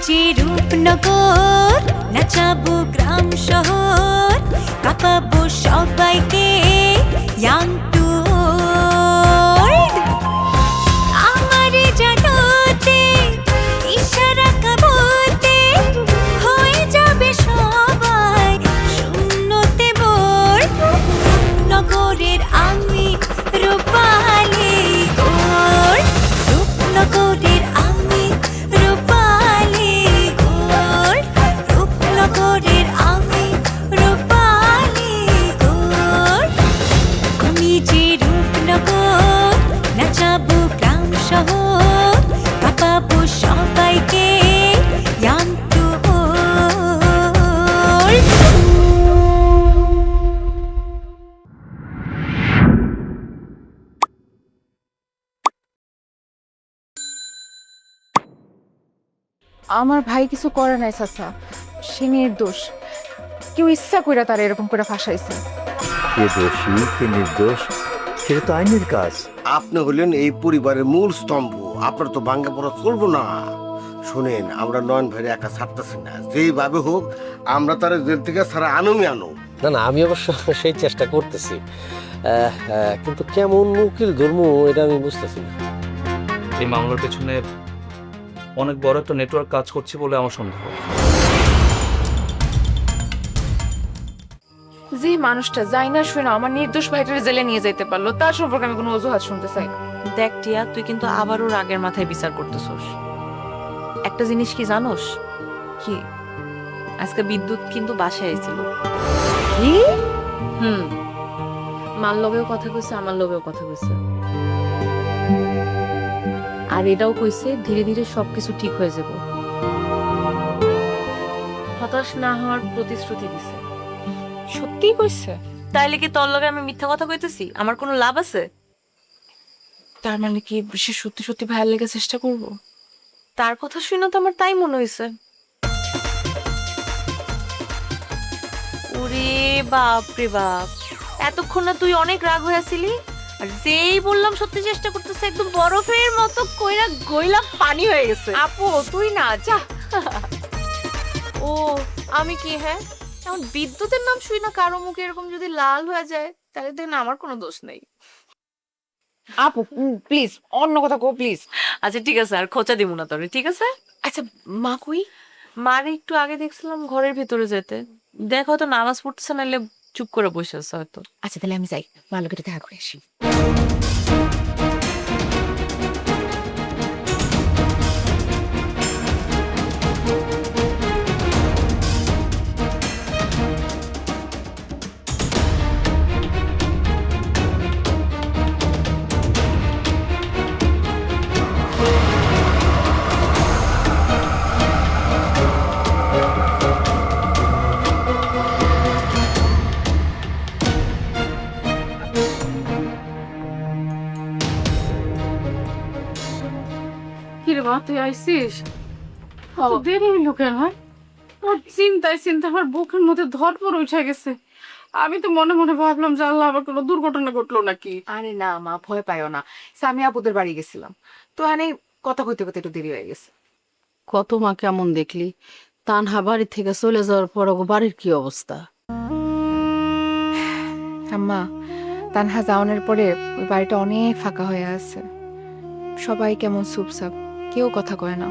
যে রূপনগর, নাচাবো গ্রাম শহর, কাঁপাবো সবাইকে ইয়াং টু ওল্ড। আমারে জানাতে ইশারা কাবতে হয়ে যাবে সবাই শূন্যতে বোর। নগরের আমি রূপালী গোর, রূপনগরের আমি রূপালী গোর, রূপনগরের আমি রূপালী গোর। আমি যে রূপনগর, নাচাবো গ্রাম শহর, কাঁপাবো সবাইকে ইয়াং টু ওল্ড। আমার ভাই কিছু করে নাই চাচা, সে নির্দোষ। কেউ ইচ্ছা কইরা তার এরকম করে ফাঁসাইছে। কে দোষী কে নির্দোষ সেটা তো আইনের কাজ। আপনি হলেন এই পরিবারের মূল স্তম্ভ, আপনার তো ভাঙ্গা পড়া চলবো না। শুনেন, আমরা নয়ন ভাইরে একা ছাড়তেছি না, যেভাবে হোক আমরা তার জেল থেকে ছাড়া আনুমি আনো। না না, আমি অবশ্য সেই চেষ্টা করতেছি, কিন্তু কেমন উকিল ধর্ম এটা আমি বুঝতেছি না। এই মামলার পেছনে অনেক বড় একটা নেটওয়ার্ক কাজ করছে বলে আমার সন্দেহ। যে মানুষটা যাই না শুনে আমার নির্দোষ ভাইটারে জেলে নিয়ে যাইতে পারলো, তার সম্পর্কে আমি কোনো অজুহাত শুনতে চাই না। দেখ টিয়া, তুই কিন্তু আবারও রাগের মাথায় বিচার করতেছস। একটা জিনিস কি জানোস? কি? আজকে বিদ্যুৎ কিন্তু বাসায় আইছিল। কি? মার লগেও কথা কইছে, আমার লগেও কথা কইছে, আর এটাও কইছে ধীরে ধীরে সবকিছু ঠিক হয়ে যাব। হতাশ না হওয়ার প্রতিশ্রুতি দিছে। সত্যিই কইছে? তাইলে কি তোর লগে আমি মিথ্যা কথা কইতেছি? আমার কোনো লাভ আছে? তার মানে কি সে সত্যি সত্যি ভাইয়ের লেগে চেষ্টা করবো? তার কথা শুনে তো আমার তাই মনে হয়েছে। ওরে বাপ রে বাপ, এতক্ষণ না তুই অনেক রাগ হয়ে আসিলি, আর যেই বললাম সত্যি চেষ্টা করতেছে, একদম বরফের মতো কইরা গইলা পানি হয়ে গেছে। আপু তুই না যা। ও আমি কি? হ্যাঁ, এখন বিদ্যুতের নাম শুই না কারো মুখে এরকম যদি লাল হয়ে যায়, তাহলে দেখেন আমার কোনো দোষ নেই। আপু প্লিজ অন্য কথা কো প্লিজ। আচ্ছা ঠিক আছে, আর খোঁচা দিব না তোরে, ঠিক আছে? আচ্ছা মা কই? মারে একটু আগে দেখছিলাম ঘরের ভিতরে যেতে, দেখ হয়তো নামাজ পড়তেছে, নাহলে চুপ করে বসে আছে হয়তো। আচ্ছা তাহলে আমি যাই, মা লোকের দেখা করে আসি। কিরে মা, তুই আইসিস? দেরি হইলো কেন? তোর চিন্তায় চিন্তা আমার বুকের মধ্যে ধড়ফড় উঠে গেছে। আমি তো মনে মনে ভাবলাম যে আল্লাহ আবার কোনো দুর্ঘটনা ঘটলো নাকি। আরে না মা, ভয় পাইও না। সামিয়া আপুদের বাড়ি গেছিলাম, তো এখানে কথা কইতে কইতে একটু দেরি হয়ে গেছে। কত মা কেমন দেখলি? তানহা বাড়ি থেকে চলে যাওয়ার পর বাড়ির কি অবস্থা? আম্মা, তানহা যাওয়ানোর পরে ওই বাড়িটা অনেক ফাঁকা হয়ে আছে। সবাই কেমন চুপচাপ, কেউ কথা কয় না।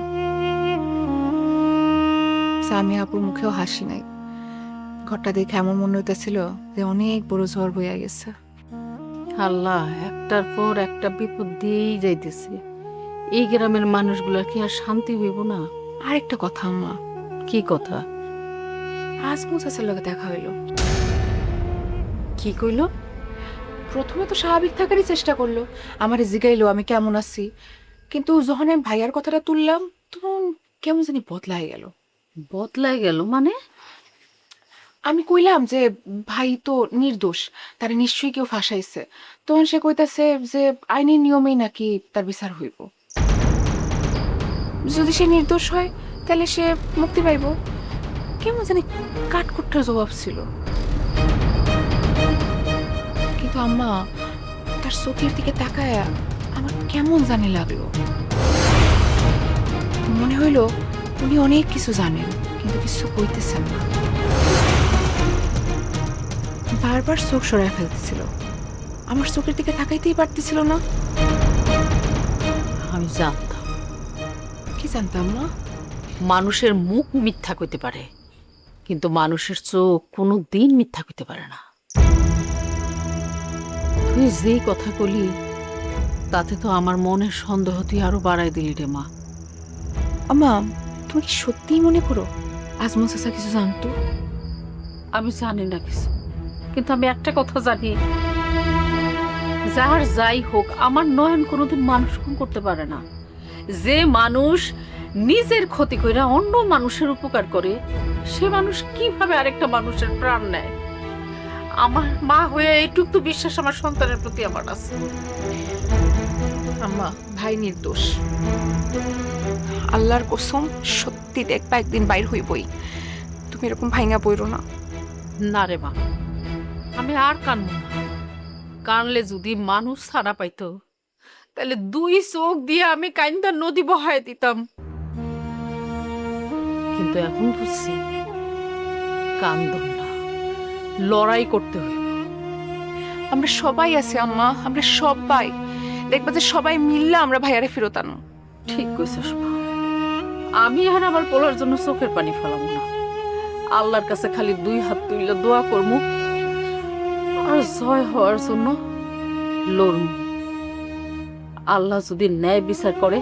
সামিয়া আপুর মুখেও হাসি নাই। ঘরটা দেখে এমন মনে হইতেছিল যে অনেক বড় ঝড় বইয়া গেছে। আল্লাহ একটার পর একটা বিপদ দিয়েই যাইতেছে। এই গ্রামের মানুষগুলা কি আর শান্তি হইব না? আরেকটা কথা আম্মা, কি কথা? আজ মুসাসের লগে দেখা হইলো। কি কইলো? প্রথমে তো স্বাভাবিক থাকারই চেষ্টা করলো, আমারে জিগাইলো আমি কেমন আছি, কিন্তু যখন আমি ভাইয়ার কথাটা তুললাম তখন কেমন জানি বদলাই গেল। বদলাই গেল মানে? আমি কইলাম যে ভাই তো নির্দোষ, তারে নিশ্চয়ই কেউ ফাঁসাইছে। তখন সে কইতাছে যে আইনের নিয়মেই নাকি তার বিচার হইব, যদি সে নির্দোষ হয় তাহলে সে মুক্তি পাইব। কেমন জানি কাঠকুট্টার জবাব ছিল। কিন্তু আম্মা, তার চোখের দিকে তাকায়া আমার কেমন জানি লাগলো। মনে হইলো উনি অনেক কিছু জানেন কিন্তু কিছু কইতেছেন না। বারবার চোখ সরায় ফেলতেছিল, আমার চোখের দিকে তাকাইতেই পারতেছিল না। আমি জানতাম কি জানতাম না? মানুষের মুখ মিথ্যা কইতে পারে, কিন্তু মানুষের চোখ কোনো দিন মিথ্যা কইতে পারে না। তুই যেই কথা বলি তাতে তো আমার মনের সন্দেহ তুই আরো বাড়াই দিলি রে মা। আমা, তুমি কি সত্যিই মনে করো আজমল চাচা কিছু জানতো? আমি জানি না কিছু, কিন্তু আমি একটা কথা জানি, যার যাই হোক আমার নয়ন কোনোদিন মানুষ খুন করতে পারে না। যে মানুষ নিজের ক্ষতি কইরা অন্য মানুষের উপকার করে, সে মানুষ কিভাবে আরেকটা মানুষের প্রাণ নেয়? আমার মা হয়ে এইটুক তো বিশ্বাস আমার সন্তানের প্রতি আমার আছে। আম্মা, ভাই নির্দোষ। আল্লাহর কসম, সত্যি দেখবা একদিন বাইর হইবই। তুমি এরকম ভাইঙা পড়ো না। না রে মা, আমি আর কানব না। কানলে যদি মানুষ ছাড়া পাইতো তাহলে দুই চোখ দিয়ে আমি কাইন্দা নদী বহায় দিতাম। কিন্তু এখন বুঝছি কান্দন না, লড়াই করতে হইব। আমরা সবাই আছি আম্মা, আমরা সবাই। দেখবা যে সবাই মিললে আমরা ভাইয়ারে ফেরত আনো। ঠিক কইছিস মা, আমি আর আমার পোলার জন্য চোখের পানি ফেলাম না। আল্লাহর কাছে খালি দুই হাত তুইলে দোয়া করমু আর জয় হওয়ার জন্য লড়মু। আল্লাহ যদি ন্যায় বিচার করে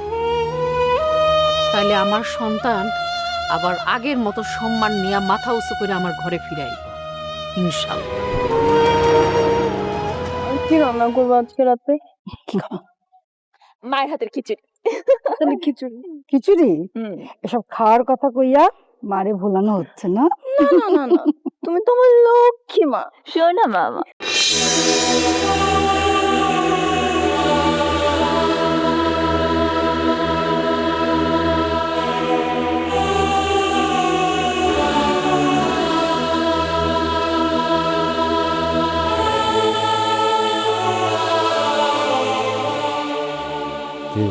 তাহলে আমার সন্তান আবার আগের মতো সম্মান নিয়ে মাথা উঁচু করে আমার ঘরে ফিরে আইব ইনশাআল্লাহ। কি রান্না করবো আজকে রাতে? মায়ের হাতের খিচুড়ি। তাহলে খিচুড়ি। খিচুড়ি? এসব খাওয়ার কথা কইয়া মারে ভোলানো হচ্ছে না? না না না না, তুমি তো আমার লক্ষ্মী মা, শোনা মামা। কি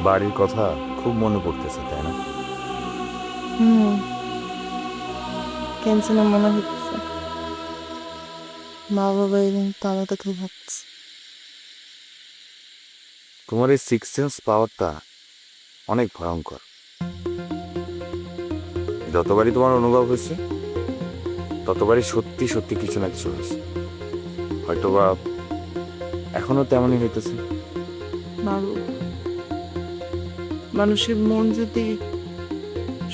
বাড়ির কথা খুব মনে পড়তেছে, তাই না? কেন যেন মনে হচ্ছে মা বাবা এরকম তারা তাকে ভাবছে। তোমার এই সিক্স সেন্স পাওয়ারটা অনেক ভয়ঙ্কর। যতবারই তোমার অনুভব হয়েছে ততবারই সত্যি সত্যি কিছু না কিছু হয়েছে, হয়তোবা এখনো তেমনই হইতেছে। মানুষের মন যদি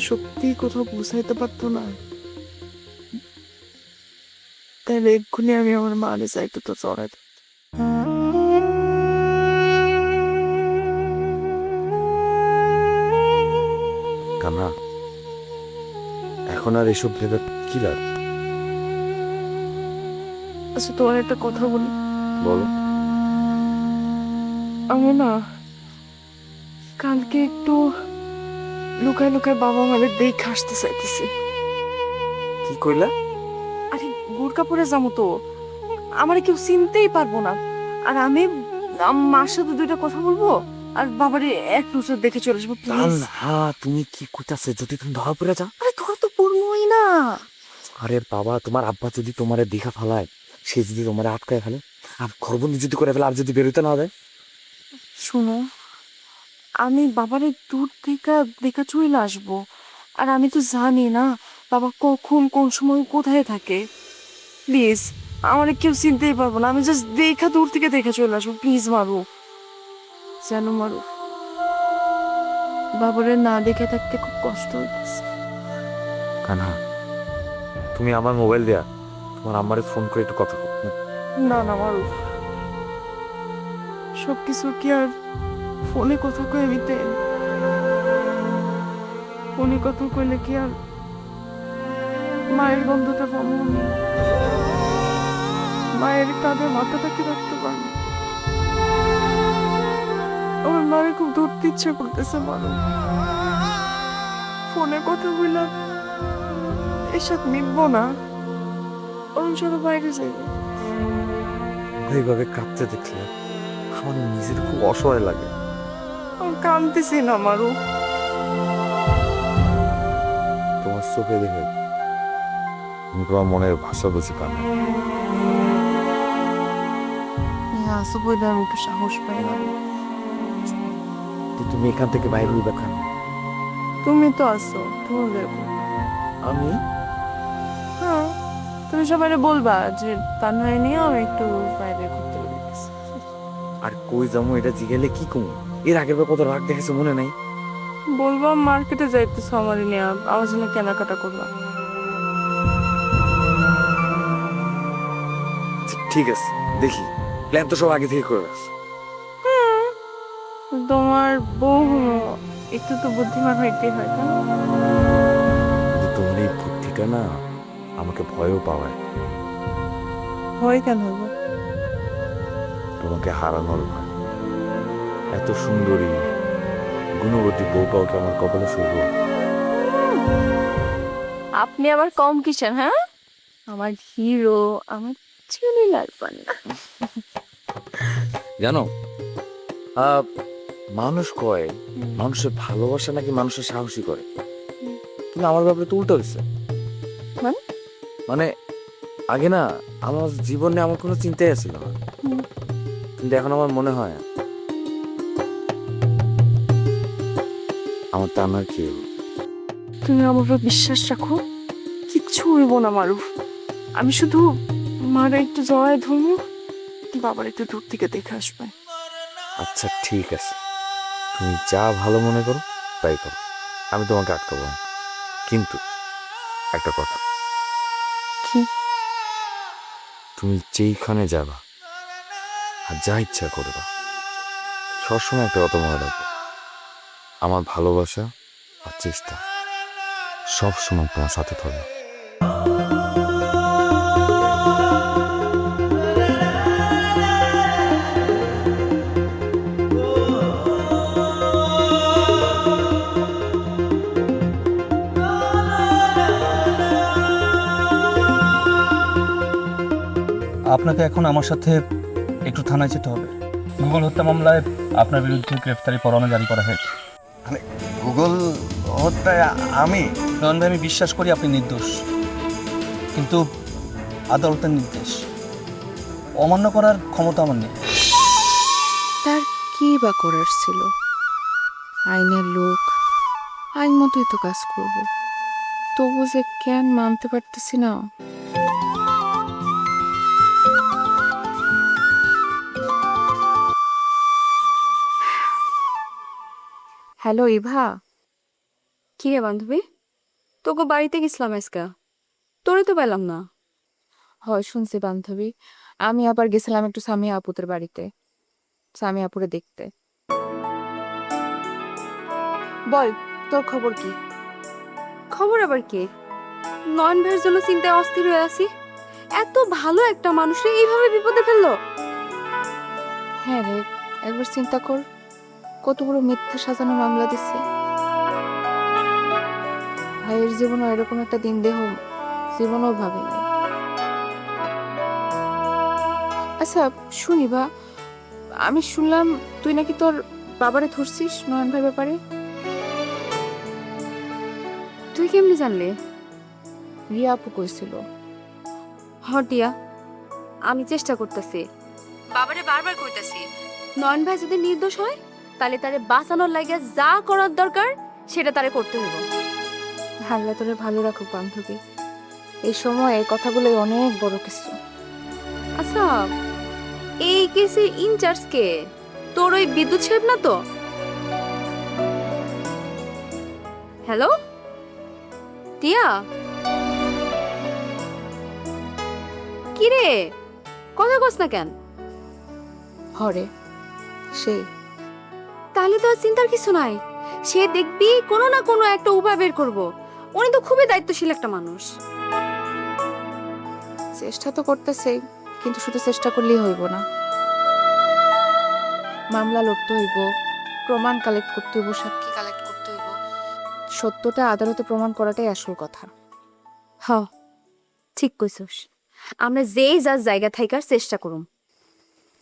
সত্যি কোথাও পৌঁছাইতে পারতো না, তাহলে এক্ষুনি আমি আমার মারে চাইতে তো চড়াইতে। কামরা, এখন আর এসব ভেবে কি লাভ? আচ্ছা, তোমার একটা কথা বলি। বলো। আমি না কালকে একটু লুকায় লুকায় বাবা মায়ের দেখে আসতে চাইতেছি। কি কইলা? আরে বোরকা পরে যাবো তো, আমার কেউ চিনতেই পারবো না। আর আমি মার সাথে দুইটা কথা বলবো আর বাবারে এক নজর দেখে চলে আসবো। হ্যাঁ, তুমি কি কইতাছে? যদি তুমি ধরা পড়ে যাও? আরে ধরা তো পড়বোই না। আরে বাবা, তোমার আব্বা যদি তোমারে দেখা ফেলায়, সে যদি তোমারে আটকায় ফেলে আর ঘরবন্দি যদি করে ফেলে আর যদি বেরোতে না দেয়? শোনো, আমি বাবারে দূর থেকে দেখা চলে আসবো। আর আমি তো জানি না বাবা কখন কোন সময় কোথায় থাকে। প্লিজ, আমার কেউ চিনতেই পারবো না। আমি জাস্ট দেখা দূর থেকে দেখে চলে আসবো। প্লিজ মারু, যেন মারু। বাবারে না দেখে থাকতে খুব কষ্ট হইতেছে। কানা, তুমি আমার মোবাইল দেয়া তোমার আম্মারে ফোন করে একটু কথা বল। না না মারু, সবকিছু কি আর ফোনে কথা কয়ে নিতে? ফোনে কথা কইলে কি আর মায়ের গন্ধটা পাবো? মায়ের কাঁধে মাথাটা কি রাখতে পারবো? আমার মায়ের খুব ধরতে ইচ্ছে করতেছে। মারু, ফোনে কথা বললাম এসব মিটবো না, অরুণ চলো বাইরে যাই। এইভাবে কাঁদতে দেখলে আমার নিজের খুব অসহায় লাগে। আমি কাঁদতেছি না মারু, তোমার চোখে দেখে আমি তোমার মনের ভাষা বুঝি পাই না। আসো বলে আমি একটু সাহস পাই না। তুমি এখান থেকে বাইরে হইবা কেন? তুমি তো আসো, তুমি দেখো। আমি হ্যাঁ, তুমি সবাই বলবা যে তানহাই নিয়ে আমি একটু বাইরে ঘুরতে বেরোতেছি। আর কই যাবো এটা জিগেলে কি কম? এর আগের বার কত রাগ দেখেছে মনে নাই? বলবা মার্কেটে যাইতেছো আমার নিয়ে, আমার জন্য কেনাকাটা করবা। ঠিক আছে, দেখি। প্ল্যান তো সব আগে থেকে করে রাখছে। তোমার বউ হলো, একটু তো বুদ্ধিমান হইতেই হয়, তাই না? কিন্তু তোমার এই বুদ্ধিটা না আমাকে ভয়ও পাওয়ায়। ভয় কেন হইব? তোমাকে হারানোর ভয়। এত সুন্দরী গুণবতী বউ পাও কি আমার কপালে শুভ? আপনি আবার কম কিসের? হ্যাঁ, আমার হিরো, আমার চুনিলার পান্না। জানো, মানুষ কয় মানুষের ভালোবাসা নাকি মানুষের সাহসী করে, কিন্তু আমার ব্যাপারে তো উল্টো হয়েছে। মানে? মানে আগে না আমার জীবনে আমার কোনো চিন্তাই ছিল না, কিন্তু এখন আমার মনে হয় আমার তানার কি হলো। তুমি আমার উপর বিশ্বাস রাখো, কিচ্ছু হইব না মারুফ। আমি শুধু মারা একটু জড়ায় ধরবো, বাবার একটু দূর থেকে দেখে আসবে। আচ্ছা ঠিক আছে, তুমি যা ভালো মনে করো তাই করো, আমি তোমাকে আটকাবো না। কিন্তু একটা কথা, কি? তুমি যেইখানে যাবা আর যা ইচ্ছা করবা সবসময় একটা কথা মনে রাখবো, আমার ভালোবাসা আর চেষ্টা সবসময় তোমার সাথে থাকবে। আপনাকে এখন আমার সাথে একটু থানায় যেতে হবে। গুগল হত্যা মামলায় আপনার বিরুদ্ধে গ্রেফতারি পরোয়ানা জারি করা হয়েছে। মানে গুগল হত্যায় আমি? নয়ন ভাই, আমি বিশ্বাস করি আপনি নির্দোষ, কিন্তু আদালতের নির্দেশ অমান্য করার ক্ষমতা আমার নেই। তার কি বা করার ছিল? আইনের লোক, আইন মতোই তো কাজ করব। তবু যে কেন মানতে পারতেছি না। হ্যালো ইভা। কি রে বান্ধবী, তোকে বাড়িতে গেছিলাম আজকে, তোরে তো পেলাম না। হয় শুনছি বান্ধবী, আমি আবার গেছিলাম একটু সামিয়া আপুদের বাড়িতে, সামিয়া আপুরে দেখতে। বল, তোর খবর কি? খবর আবার কি? নয়ন ভাইয়ের জন্য চিন্তায় অস্থির হয়ে আছি। এত ভালো একটা মানুষকে এইভাবে বিপদে ফেললো। হ্যাঁ রে, একবার চিন্তা কর, কত বড় মিথ্যা সাজানো মামলা দিচ্ছে। ভাইয়ের জীবনে এরকম একটা দিন দেহ জীবনেও ভাবি নাই। আচ্ছা শুনি বা, আমি শুনলাম তুই নাকি তোর বাবারে ধরছিস নয়ন ভাই ব্যাপারে। তুই কেমনি জানলি? রিয়া আপু কইছিল। হটিয়া, আমি চেষ্টা করতেছি, বাবারে বারবার কইতাছি, নয়ন ভাই যদি নির্দোষ হয় তাহলে তারে বাঁচানোর লাগে যা করার দরকার সেটা তারে করতে হবে। আল্লাহ তোরে ভালো রাখুক বান্ধবী, এই সময় এই কথাগুলোই অনেক বড় কিছু। আচ্ছা, এই কেসের ইনচার্জ কে? তোর ওই বিদ্যুৎ সাহেব না তো? হ্যালো টিয়া, কি রে কথা কস না কেন? হরে সেই। তাহলে তো আর চিন্তার কিছু নাই, সে দেখবি কোনো না কোনো একটা উপায় বের করবো। উনি তো খুবই দায়িত্বশীল একটা মানুষ। চেষ্টা তো করতেছে, কিন্তু শুধু চেষ্টা করলেই হইব না। মামলা লড়তে হইব, প্রমাণ কালেক্ট করতে হইব, সাক্ষী কালেক্ট করতে হইব। সত্যটা আদালতে প্রমাণ করাটাই আসল কথা। হ, ঠিক কইছস। আমরা যেই যার জায়গা থাকার চেষ্টা করুম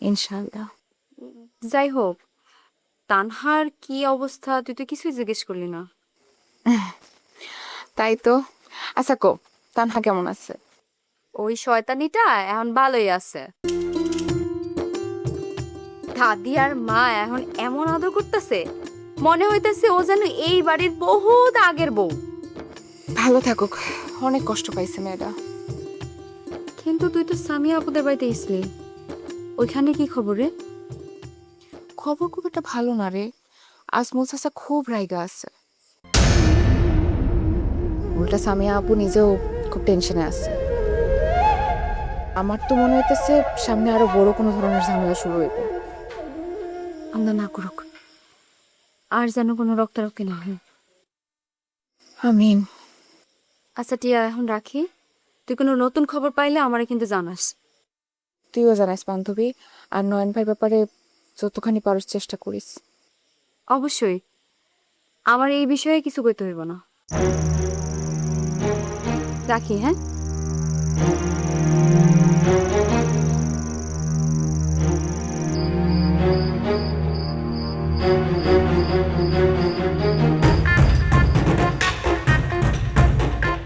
ইনশাআল্লাহ। যাই হোক, তানহার কি অবস্থা তুই তো কিছুই জিজ্ঞেস করলি না। তাই তো। আচ্ছা কো, তানহা কেমন আছে? ওই শয়তানিটা এখন ভালোই আছে। দাদি আর মা এখন এমন আদর করতেছে, মনে হইতেছে ও যেন এই বাড়ির বহুত আগের বউ। ভালো থাকুক, অনেক কষ্ট পাইছে মেয়েটা। কিন্তু তুই তো সামিয়া আপুদের বাড়িতে গেছিলি, ওইখানে কি খবর রে? খবর খুব একটা ভালো না রে। আজমল চাচা খুব রাইগা আছে। উল্টা সামিয়া আপু নিজেও খুব টেনশনে আছে। আমার তো মনে হইতেছে সামনে আরো বড় কোনো ধরনের ঝামেলা শুরু হইব। আল্লাহ না করুক, আর যেন কোনো রক্তারক্তি না হয়। আমিন। আচ্ছা টিয়া, এখন রাখি। তুই কোনো নতুন খবর পাইলে আমারে কিন্তু জানাস। তুইও জানাইস বান্ধবী, আর নয়ন ভাই ব্যাপারে যতখানি পারস চেষ্টা করিস। অবশ্যই, আমার এই বিষয়ে কিছু কইতে হইব না। রাখি, হ্যাঁ?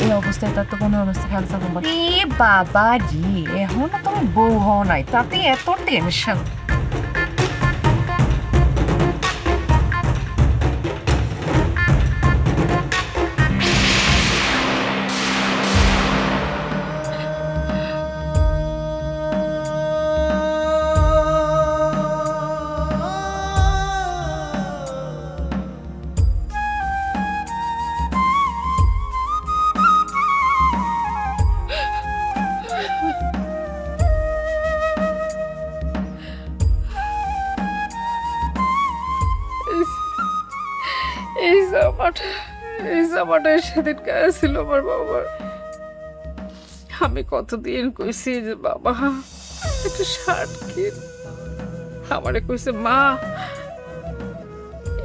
এই অবস্থায় তার তো কোনো অবস্থা খেয়াল থাকবো। এ বাবা জি, এখন তুমি বউ হও নাই, তাতে এত টেনশন। এই জামাটা সেদিন গায়ে ছিল আমার বাবার। আমি কতদিন কইছি যে বাবা একটা শার্ট কিন, আমারে কইছে মা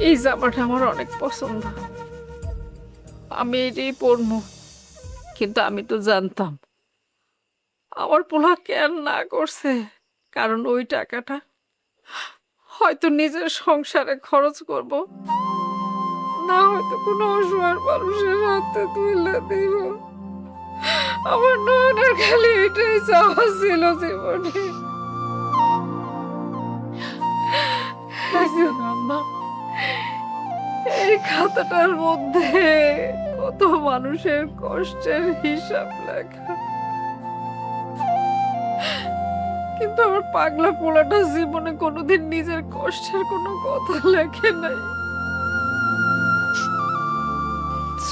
এই জামাটা আমার অনেক পছন্দ, আমি এটাই পরবো। কিন্তু আমি তো জানতাম আমার পোলা কেন না করছে, কারণ ওই টাকাটা হয়তো নিজের সংসারে খরচ করব, না হয়তো কোনো অসহায় মানুষের হাতে তুলে দিব। আমার নয়নের খালি এটাই চাওয়া ছিল জীবনে। এই খাতাটার মধ্যে কত মানুষের কষ্টের হিসাব লেখা, কিন্তু আমার পাগলা পোলাটা জীবনে কোনোদিন নিজের কষ্টের কোনো কথা লেখে নাই।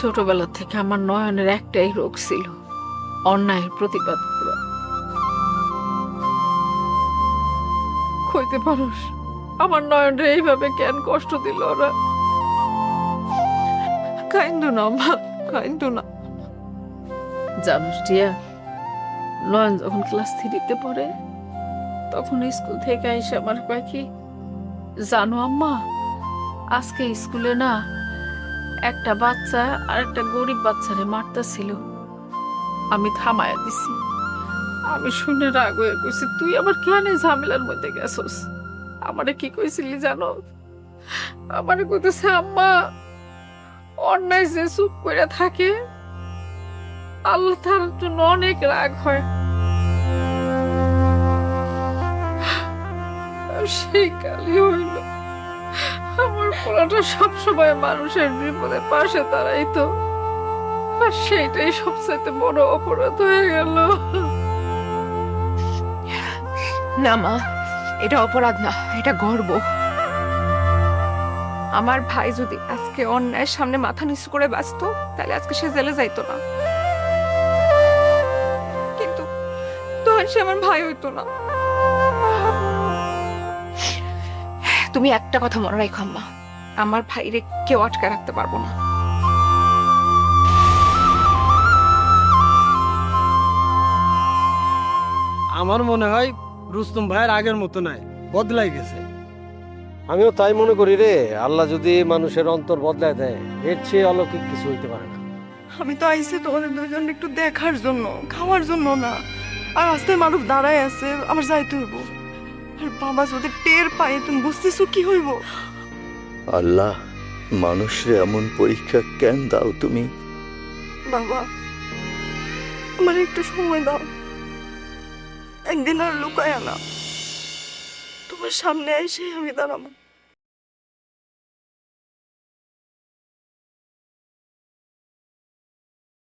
ছোটবেলা থেকে আমার নয়নের একটাই রোগ ছিল, অন্যায়ের প্রতিবাদ করা। কইতে পারোস আমার নয়নরে এইভাবে কেন কষ্ট দিল ওরা? কাইন্দু না মা, কাইন্দু না। জানোস টিয়া, নয়ন যখন ক্লাস 3-তে পড়ে তখন স্কুল থেকে এসে আমার কয় কি জানো আম্মা, আজকে স্কুলে না একটা বাচ্চা আর একটা গরিব বাচ্চারে মারতেছিল, আমি থামায়া দিছি। আমি শুনে রাগ হয়ে কইছি তুই আবার কেন ঝামেলার মধ্যে গেছস? আমারে কি কইছিলি জানো? আমারে কইতেছে আম্মা অন্যায় যে চুপ করে থাকে আল্লাহ তার জন্য অনেক রাগ হয়। সেই কালই হইল আমার পোলাটা সবসময় মানুষের বিপদে পাশে দাঁড়াইতো, আর সেইটাই সবচেয়ে বড় অপরাধ হয়ে গেল। না মা, এটা অপরাধ না, এটা গর্ব। আমার ভাই যদি আজকে অন্যায়ের সামনে মাথা নিচু করে বাঁচতো তাহলে আজকে সে জেলে যাইতো না, কিন্তু তখন সে আমার ভাই হইতো না। তুমি একটা কথা মনে রাখো আম্মা, আমার ভাইরে কেউ আটকে রাখতে পারবো না। আমার মনে হয় রুস্তম ভাইয়ের আগের মতো নাই, বদলাই গেছে। আমিও তাই মনে করি রে। আল্লাহ যদি মানুষের অন্তর বদলায় দেয়, এর চেয়ে অলৌকিক কিছু হইতে পারে না। আমি তো আইছি তোমাদের দুজন একটু দেখার জন্য, খাওয়ার জন্য না। আর রাস্তায় মানুষ দাঁড়ায় আছে, আমার যাইতে হইব। আর বাবা যদি টের পায়, তুমি বুঝতেছো কি হইব? আল্লাহ, মানুষরে এমন পরীক্ষা কেন দাও তুমি? বাবা আমার একটু সময় দাও, একদিন আর লুকায় না, তোমার সামনে এসে আমি দাঁড়াবো।